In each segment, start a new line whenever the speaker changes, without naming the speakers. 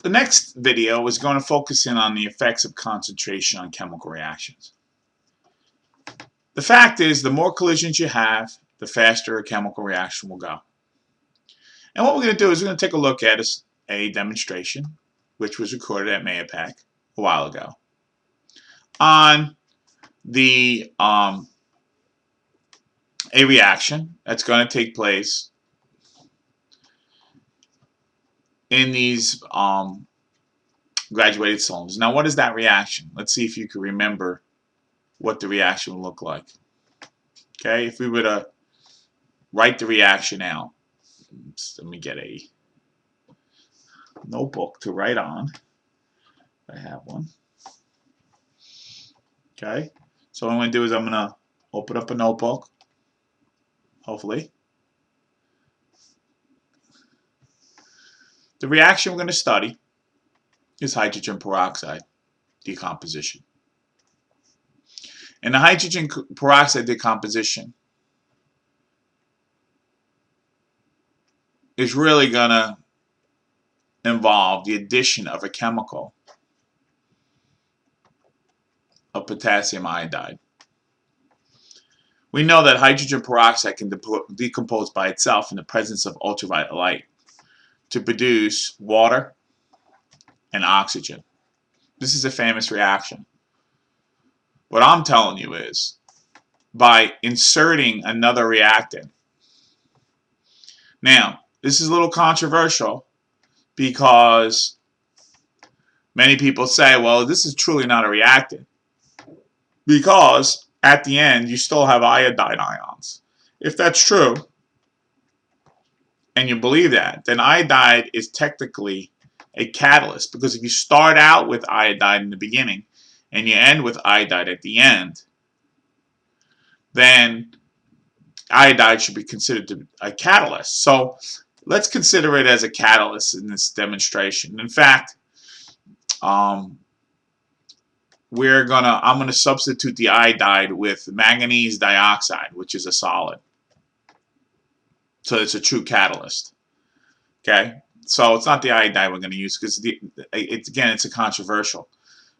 The next video is going to focus in on the effects of concentration on chemical reactions. The fact is, the more collisions you have, the faster a chemical reaction will go. And what we're going to do is we're going to take a look at a demonstration, which was recorded at Mayapack a while ago, on the a reaction that's going to take place in these graduated cylinders. Now, what is that reaction? Let's see if you can remember what the reaction will look like. Okay, if we were to write the reaction out, let me get a notebook to write on. I have one. Okay, so what I'm going to do is I'm going to open up a notebook, hopefully. The reaction we're going to study is hydrogen peroxide decomposition. And the hydrogen peroxide decomposition is really going to involve the addition of a chemical of potassium iodide. We know that hydrogen peroxide can decompose by itself in the presence of ultraviolet light to produce water and oxygen. This is a famous reaction. What I'm telling you is, by inserting another reactant. Now, this is a little controversial because many people say, well, this is truly not a reactant, because at the end you still have iodide ions. If that's true, and you believe that, then iodide is technically a catalyst, because if you start out with iodide in the beginning and you end with iodide at the end, then iodide should be considered to be a catalyst. So let's consider it as a catalyst in this demonstration. In fact, I'm gonna substitute the iodide with manganese dioxide, which is a solid. So it's a true catalyst. Okay, so it's not the iodide we're going to use, because it's a controversial,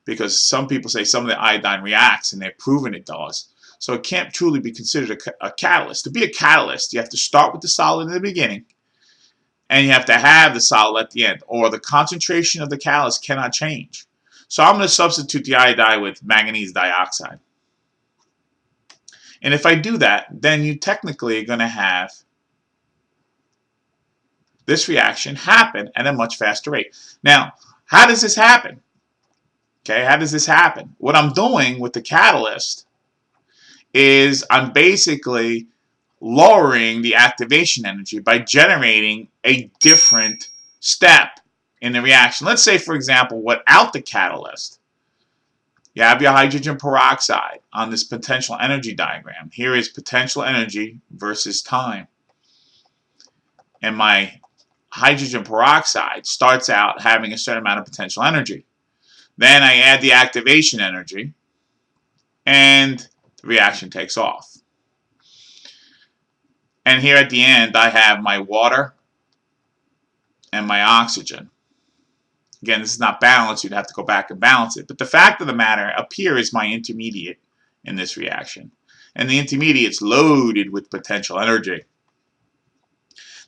because some people say some of the iodine reacts and they've proven it does. So it can't truly be considered a catalyst. To be a catalyst, you have to start with the solid in the beginning, and you have to have the solid at the end, or the concentration of the catalyst cannot change. So I'm going to substitute the iodide with manganese dioxide. And if I do that, then you technically are going to have this reaction happen at a much faster rate. Now, how does this happen? Okay, how does this happen? What I'm doing with the catalyst is I'm basically lowering the activation energy by generating a different step in the reaction. Let's say, for example, without the catalyst, you have your hydrogen peroxide on this potential energy diagram. Here is potential energy versus time. And my hydrogen peroxide starts out having a certain amount of potential energy. Then I add the activation energy, and the reaction takes off. And here at the end, I have my water and my oxygen. Again, this is not balanced. You'd have to go back and balance it. But the fact of the matter, up here is my intermediate in this reaction. And the intermediate's loaded with potential energy.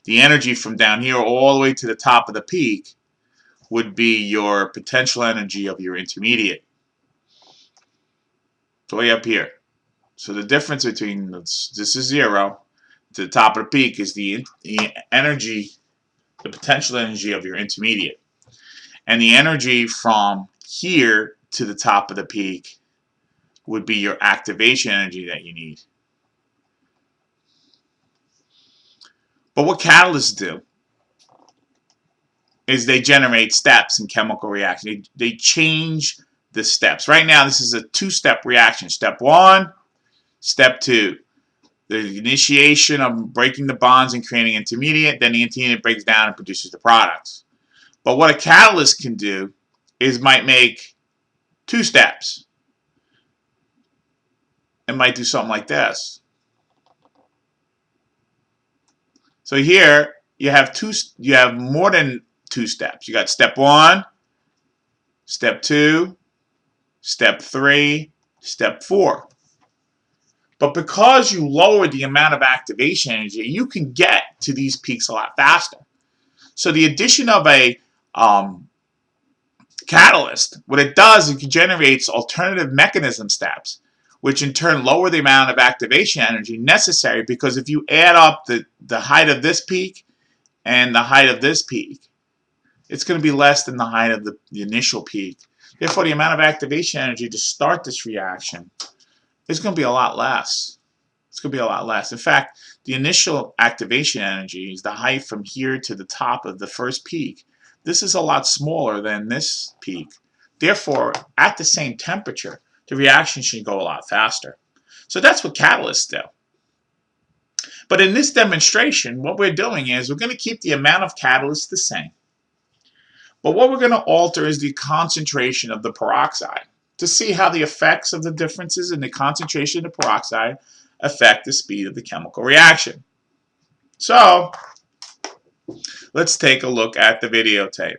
The energy from down here all the way to the top of the peak would be your potential energy of your intermediate. It's way up here. So the difference between this is 0 to the top of the peak is the energy, the potential energy of your intermediate. And the energy from here to the top of the peak would be your activation energy that you need. But what catalysts do is they generate steps in chemical reaction. They change the steps. Right now, this is a two-step reaction. Step 1, step 2. The initiation of breaking the bonds and creating intermediate. Then the intermediate breaks down and produces the products. But what a catalyst can do is might make 2 steps. It might do something like this. So here you have more than two steps. You got step 1, step 2, step 3, step 4. But because you lower the amount of activation energy, you can get to these peaks a lot faster. So the addition of a catalyst, what it does is it generates alternative mechanism steps, which in turn lower the amount of activation energy necessary, because if you add up the height of this peak and the height of this peak, it's going to be less than the height of the initial peak. Therefore, the amount of activation energy to start this reaction is going to be a lot less. It's going to be a lot less. In fact, the initial activation energy is the height from here to the top of the first peak. This is a lot smaller than this peak. Therefore, at the same temperature, the reaction should go a lot faster. So that's what catalysts do. But in this demonstration, what we're doing is we're going to keep the amount of catalyst the same. But what we're going to alter is the concentration of the peroxide to see how the effects of the differences in the concentration of the peroxide affect the speed of the chemical reaction. So let's take a look at the videotape.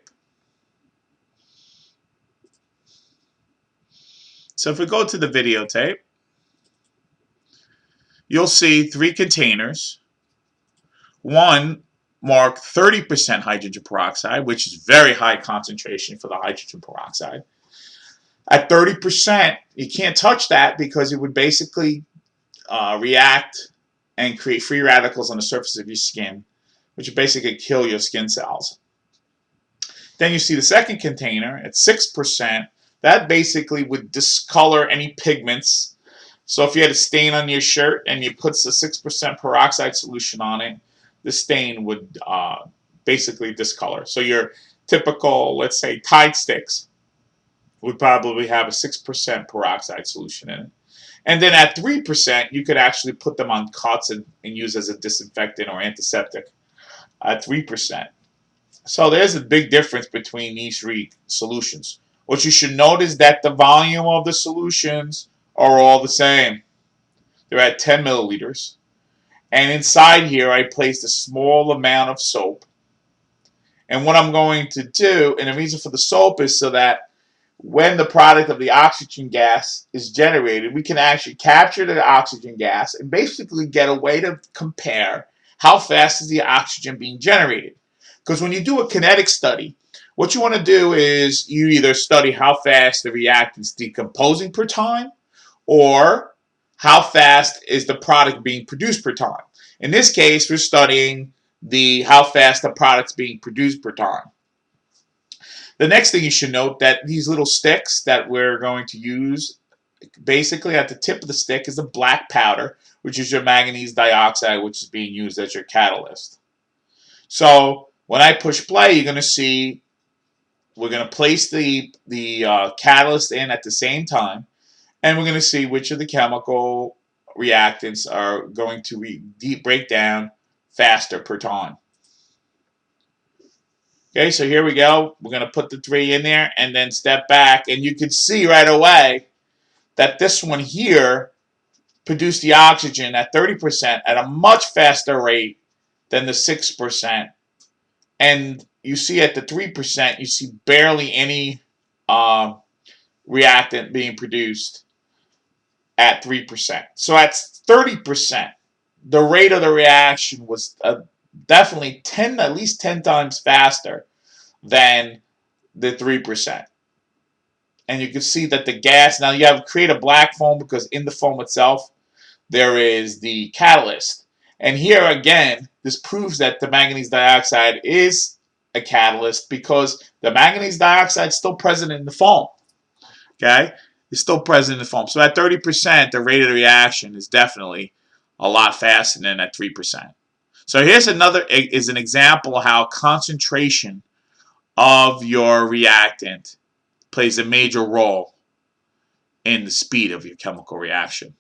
So if we go to the videotape, you'll see 3 containers. One marked 30% hydrogen peroxide, which is very high concentration for the hydrogen peroxide. At 30%, you can't touch that because it would basically react and create free radicals on the surface of your skin, which would basically kill your skin cells. Then you see the second container at 6%. That basically would discolor any pigments. So if you had a stain on your shirt and you put the 6% peroxide solution on it, the stain would basically discolor. So your typical, let's say, Tide sticks would probably have a 6% peroxide solution in it. And then at 3%, you could actually put them on cuts and use as a disinfectant or antiseptic at 3%. So there's a big difference between these 3 solutions. What you should note is that the volume of the solutions are all the same. They're at 10 milliliters. And inside here, I placed a small amount of soap. And what I'm going to do, and the reason for the soap is so that when the product of the oxygen gas is generated, we can actually capture the oxygen gas and basically get a way to compare how fast is the oxygen being generated. Because when you do a kinetic study, what you want to do is you either study how fast the reactant's decomposing per time, or how fast is the product being produced per time. In this case, we're studying how fast the product's being produced per time. The next thing you should note that these little sticks that we're going to use, basically at the tip of the stick is a black powder, which is your manganese dioxide, which is being used as your catalyst. So when I push play, you're going to see we're going to place the catalyst in at the same time, and we're going to see which of the chemical reactants are going to break down faster per time. Okay, so here we go. We're going to put the 3 in there and then step back, and you can see right away that this one here produced the oxygen at 30% at a much faster rate than the 6%. And you see at the 3%, you see barely any reactant being produced at 3%. So at 30%, the rate of the reaction was definitely at least 10 times faster than the 3%. And you can see that the gas, now you have to create a black foam because in the foam itself, there is the catalyst. And here again, this proves that the manganese dioxide is a catalyst because the manganese dioxide is still present in the foam. Okay? It's still present in the foam. So at 30%, the rate of the reaction is definitely a lot faster than at 3%. So here's an example of how concentration of your reactant plays a major role in the speed of your chemical reaction.